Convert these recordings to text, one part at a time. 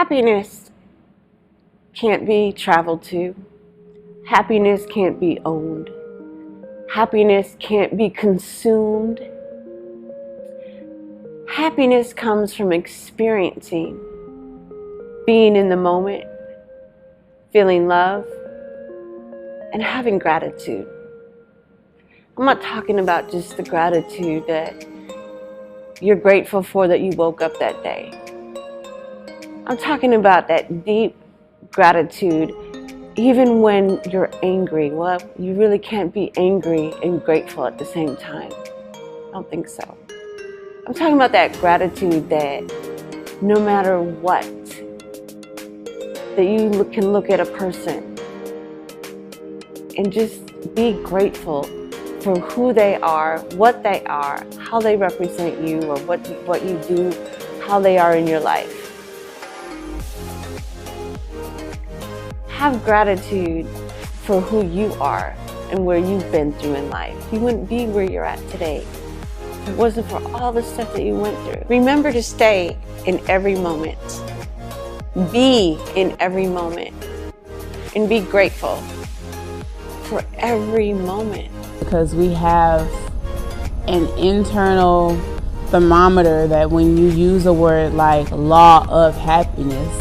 Happiness can't be traveled to. Happiness can't be owned. Happiness can't be consumed. Happiness comes from experiencing, being in the moment, feeling love, and having gratitude. I'm not talking about just the gratitude that you're grateful for that you woke up that day. I'm talking about that deep gratitude even when you're angry. Well, you really can't be angry and grateful at the same time. I don't think so. I'm talking about that gratitude that no matter what, that you can look at a person and just be grateful for who they are, what they are, how they represent you, or what you do, how they are in your life. Have gratitude for who you are and where you've been through in life. You wouldn't be where you're at today if it wasn't for all the stuff that you went through. Remember to stay in every moment. Be in every moment. And be grateful for every moment. Because we have an internal thermometer that when you use a word like law of happiness,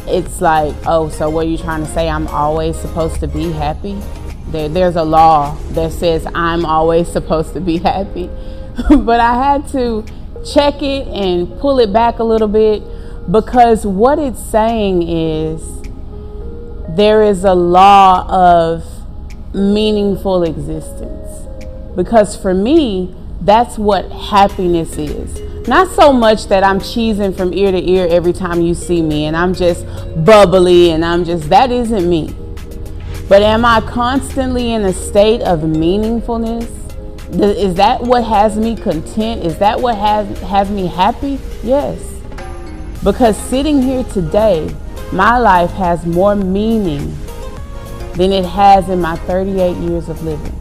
it's like, oh, so what are you trying to say? I'm always supposed to be happy? There's a law that says I'm always supposed to be happy. But I had to check it and pull it back a little bit, because what it's saying is there is a law of meaningful existence. Because for me, that's what happiness is. Not so much that I'm cheesing from ear to ear every time you see me and I'm just bubbly and that isn't me. But am I constantly in a state of meaningfulness? Is that what has me content? Is that what has me happy? Yes. Because sitting here today, my life has more meaning than it has in my 38 years of living.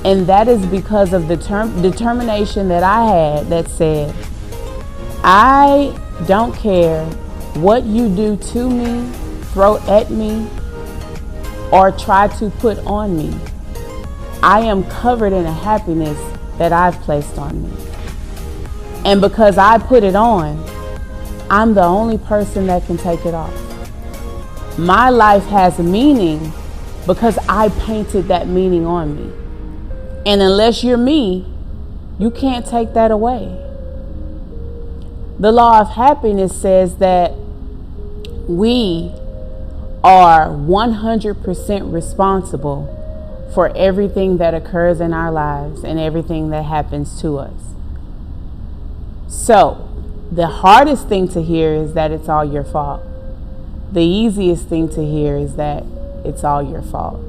And that is because of the determination that I had that said, I don't care what you do to me, throw at me, or try to put on me. I am covered in a happiness that I've placed on me. And because I put it on, I'm the only person that can take it off. My life has meaning because I painted that meaning on me. And unless you're me, you can't take that away. The law of happiness says that we are 100% responsible for everything that occurs in our lives and everything that happens to us. So, the hardest thing to hear is that it's all your fault. The easiest thing to hear is that it's all your fault.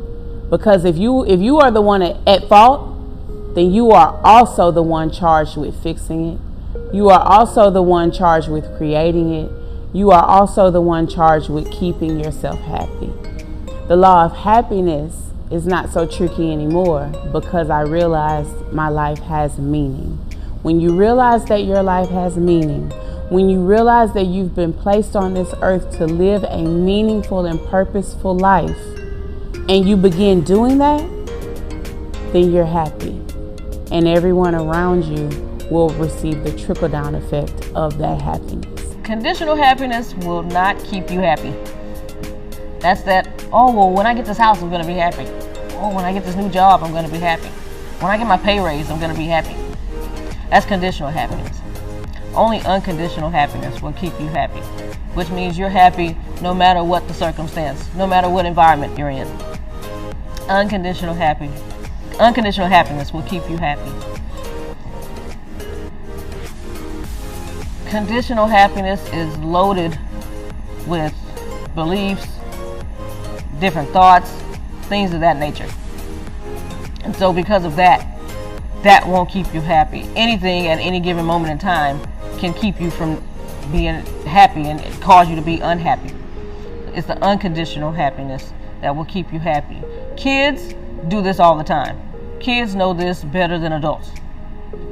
Because if you are the one at fault, then you are also the one charged with fixing it. You are also the one charged with creating it. You are also the one charged with keeping yourself happy. The law of happiness is not so tricky anymore because I realized my life has meaning. When you realize that your life has meaning, when you realize that you've been placed on this earth to live a meaningful and purposeful life, and you begin doing that, then you're happy. And everyone around you will receive the trickle-down effect of that happiness. Conditional happiness will not keep you happy. That's that, oh, well, when I get this house, I'm going to be happy. Oh, when I get this new job, I'm going to be happy. When I get my pay raise, I'm going to be happy. That's conditional happiness. Only unconditional happiness will keep you happy, which means you're happy no matter what the circumstance, no matter what environment you're in. Unconditional happiness will keep you happy. Conditional happiness is loaded with beliefs, different thoughts, things of that nature. And so because of that, that won't keep you happy. Anything at any given moment in time can keep you from being happy and cause you to be unhappy. It's the unconditional happiness that will keep you happy. Kids do this all the time. Kids know this better than adults.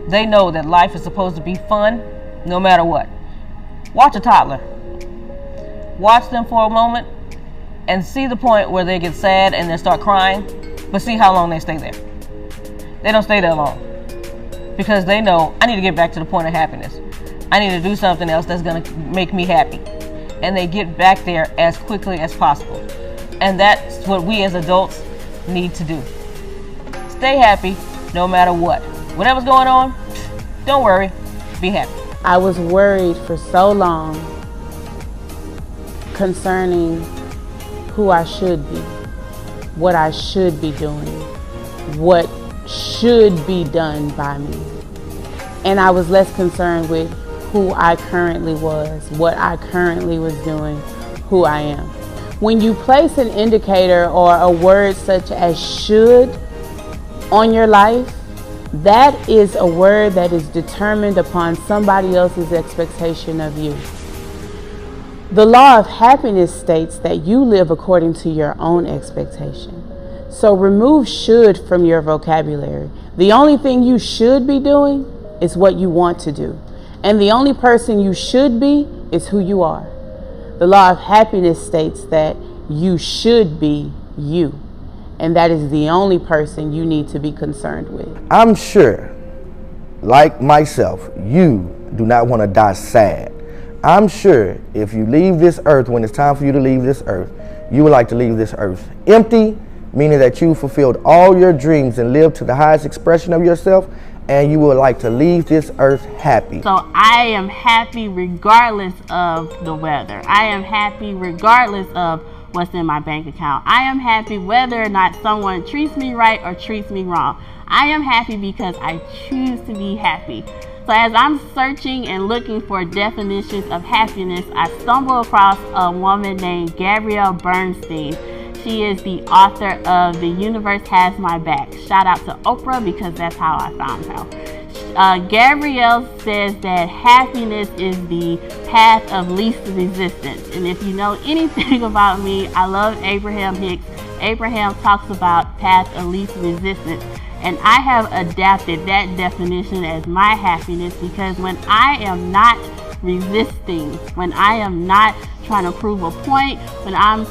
They know that life is supposed to be fun no matter what. Watch a toddler. watch them for a moment and see the point where they get sad and they start crying, but see how long they stay there. They don't stay there long because they know, I need to get back to the point of happiness. I need to do something else that's going to make me happy. And they get back there as quickly as possible. And that's what we as adults need to do. Stay happy no matter what. Whatever's going on, don't worry, be happy. I was worried for so long concerning who I should be, what I should be doing, what should be done by me. And I was less concerned with who I currently was, what I currently was doing, who I am. When you place an indicator or a word such as should on your life, that is a word that is determined upon somebody else's expectation of you. The law of happiness states that you live according to your own expectation. So remove should from your vocabulary. The only thing you should be doing is what you want to do. And the only person you should be is who you are. The law of happiness states that you should be you. And that is the only person you need to be concerned with. I'm sure, like myself, you do not want to die sad. I'm sure if you leave this earth, when it's time for you to leave this earth, you would like to leave this earth empty, meaning that you fulfilled all your dreams and lived to the highest expression of yourself, and you would like to leave this earth happy. So I am happy regardless of the weather. I am happy regardless of what's in my bank account. I am happy whether or not someone treats me right or treats me wrong. I am happy because I choose to be happy. So as I'm searching and looking for definitions of happiness, I stumble across a woman named Gabrielle Bernstein. She is the author of The Universe Has My Back. Shout out to Oprah because that's how I found her. Gabrielle says that happiness is the path of least resistance. And if you know anything about me, I love Abraham Hicks. Abraham talks about path of least resistance. And I have adapted that definition as my happiness because when I am not resisting, when I am not trying to prove a point, when I'm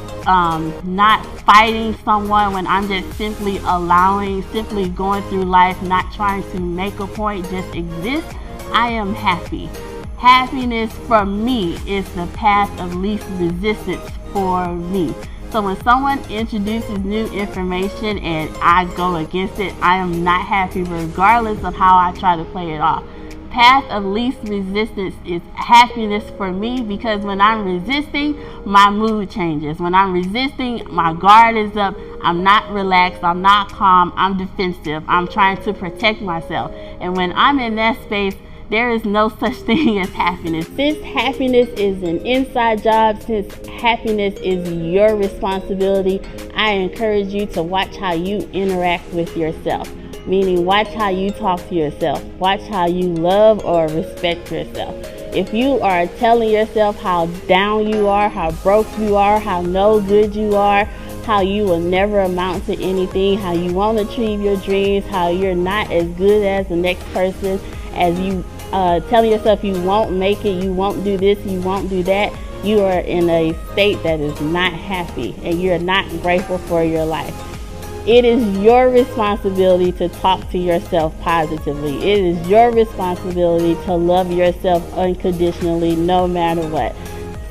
not fighting someone, when I'm just simply allowing, simply going through life, not trying to make a point, just exist, I am happy. Happiness for me is the path of least resistance for me. So when someone introduces new information and I go against it, I am not happy regardless of how I try to play it off. Path of least resistance is happiness for me because when I'm resisting, my mood changes. When I'm resisting, my guard is up. I'm not relaxed. I'm not calm. I'm defensive. I'm trying to protect myself. And when I'm in that space, there is no such thing as happiness. Since happiness is an inside job, since happiness is your responsibility, I encourage you to watch how you interact with yourself. Meaning watch how you talk to yourself. Watch how you love or respect yourself. If you are telling yourself how down you are, how broke you are, how no good you are, how you will never amount to anything, how you won't achieve your dreams, how you're not as good as the next person, as you telling yourself you won't make it, you won't do this, you won't do that, you are in a state that is not happy and you're not grateful for your life. It is your responsibility to talk to yourself positively. It is your responsibility to love yourself unconditionally no matter what.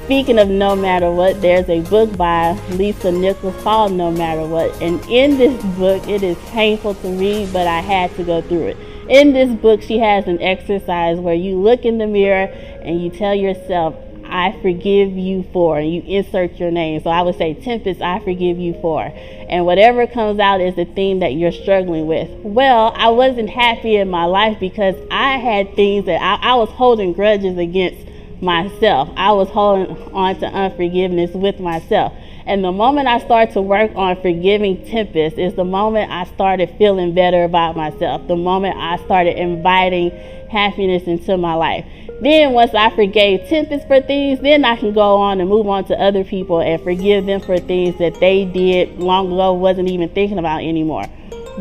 Speaking of no matter what, there's a book by Lisa Nichols called No Matter What. And in this book, it is painful to read, but I had to go through it. In this book, she has an exercise where you look in the mirror and you tell yourself, I forgive you for, and you insert your name. So I would say, Tempest, I forgive you for. And whatever comes out is the thing that you're struggling with. Well, I wasn't happy in my life because I had things that I was holding grudges against myself. I was holding on to unforgiveness with myself. And the moment I started to work on forgiving Tempest is the moment I started feeling better about myself. The moment I started inviting happiness into my life. Then once I forgave Tempest for things, then I can go on and move on to other people and forgive them for things that they did long ago, wasn't even thinking about anymore.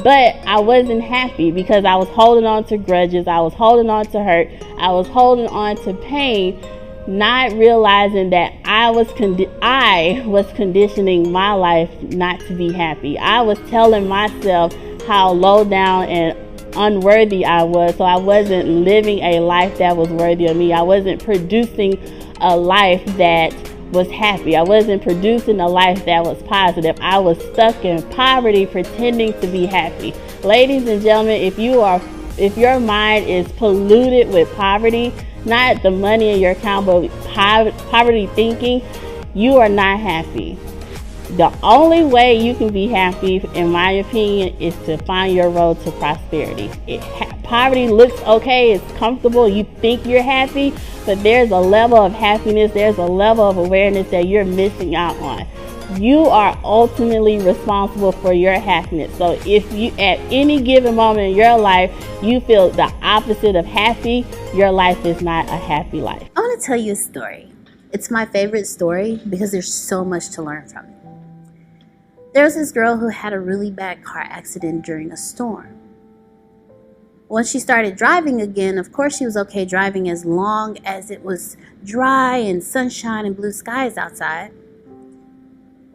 But I wasn't happy because I was holding on to grudges. I was holding on to hurt. I was holding on to pain not realizing that I was conditioning my life not to be happy. I was telling myself how low down and unworthy I was, so I wasn't living a life that was worthy of me. I wasn't producing a life that was happy. I wasn't producing a life that was positive. I was stuck in poverty pretending to be happy. Ladies and gentlemen, if your mind is polluted with poverty, not the money in your account, but poverty thinking, you are not happy. The only way you can be happy, in my opinion, is to find your road to prosperity. Poverty looks okay, it's comfortable, you think you're happy, but there's a level of happiness, there's a level of awareness that you're missing out on. You are ultimately responsible for your happiness. So if you, at any given moment in your life, you feel the opposite of happy, your life is not a happy life. I want to tell you a story. It's my favorite story because there's so much to learn from it. There was this girl who had a really bad car accident during a storm. Once she started driving again, of course she was okay driving as long as it was dry and sunshine and blue skies outside.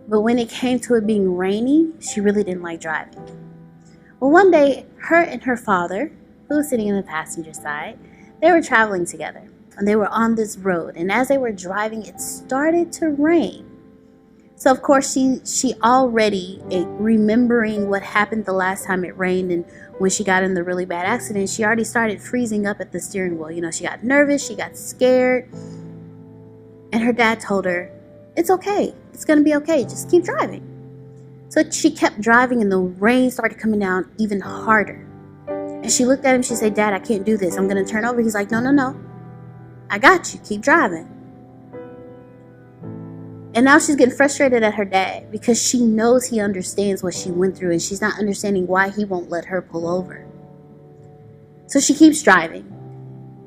But when it came to it being rainy, she really didn't like driving. Well, one day, her and her father, who was sitting in the passenger side, they were traveling together. And they were on this road. And as they were driving, it started to rain. So, of course, she already, remembering what happened the last time it rained and when she got in the really bad accident, she already started freezing up at the steering wheel. You know, she got nervous, she got scared. And her dad told her, it's okay. It's going to be okay. Just keep driving. So she kept driving and the rain started coming down even harder. And she looked at him. She said, Dad, I can't do this. I'm going to turn over. He's like, no. I got you. Keep driving. And now she's getting frustrated at her dad because she knows he understands what she went through and she's not understanding why he won't let her pull over. So she keeps driving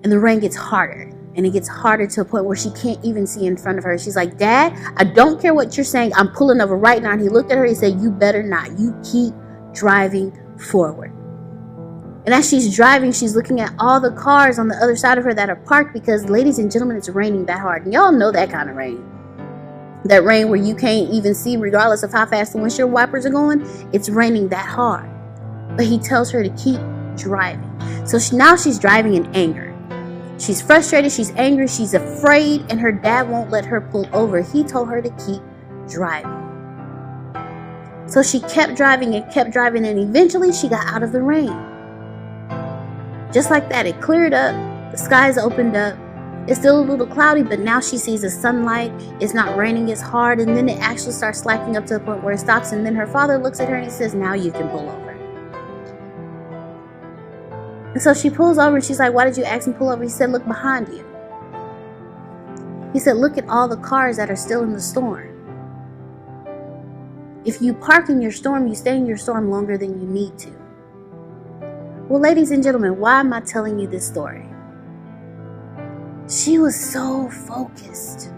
and the rain gets harder. And it gets harder to a point where she can't even see in front of her. She's like, Dad, I don't care what you're saying. I'm pulling over right now. And he looked at her. He said, you better not. You keep driving forward. And as she's driving, she's looking at all the cars on the other side of her that are parked because, ladies and gentlemen, it's raining that hard. And y'all know that kind of rain. That rain where you can't even see regardless of how fast the windshield wipers are going. It's raining that hard. But he tells her to keep driving. So now she's driving in anger. She's frustrated, she's angry, she's afraid, and her dad won't let her pull over. He told her to keep driving. So she kept driving, and eventually she got out of the rain. Just like that, it cleared up, the skies opened up. It's still a little cloudy, but now she sees the sunlight. It's not raining as hard, and then it actually starts slacking up to the point where it stops, and then her father looks at her and he says, now you can pull over. And so she pulls over and she's like, why did you ask me to pull over? He said, look behind you. He said, look at all the cars that are still in the storm. If you park in your storm, you stay in your storm longer than you need to. Well, ladies and gentlemen, why am I telling you this story? She was so focused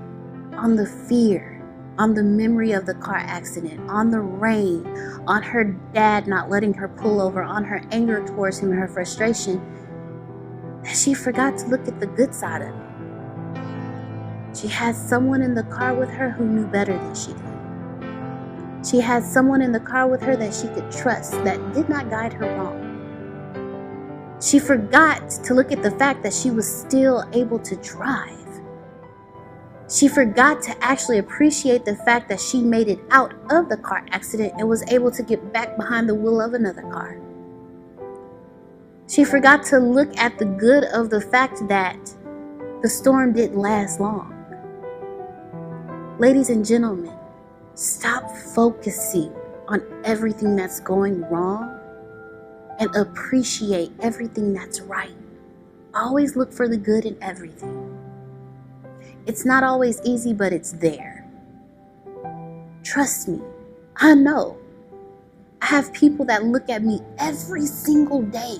on the fear, on the memory of the car accident, on the rain, on her dad not letting her pull over, on her anger towards him and her frustration, that she forgot to look at the good side of it. She had someone in the car with her who knew better than she did. She had someone in the car with her that she could trust, that did not guide her wrong. She forgot to look at the fact that she was still able to drive. She forgot to actually appreciate the fact that she made it out of the car accident and was able to get back behind the wheel of another car. She forgot to look at the good of the fact that the storm didn't last long. Ladies and gentlemen, stop focusing on everything that's going wrong and appreciate everything that's right. Always look for the good in everything. It's not always easy, but it's there. Trust me, I know. I have people that look at me every single day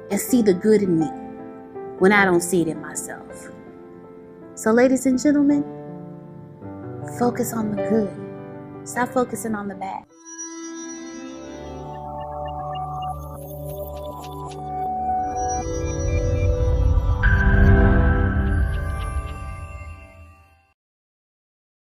and see the good in me when I don't see it in myself. So, ladies and gentlemen, focus on the good. Stop focusing on the bad.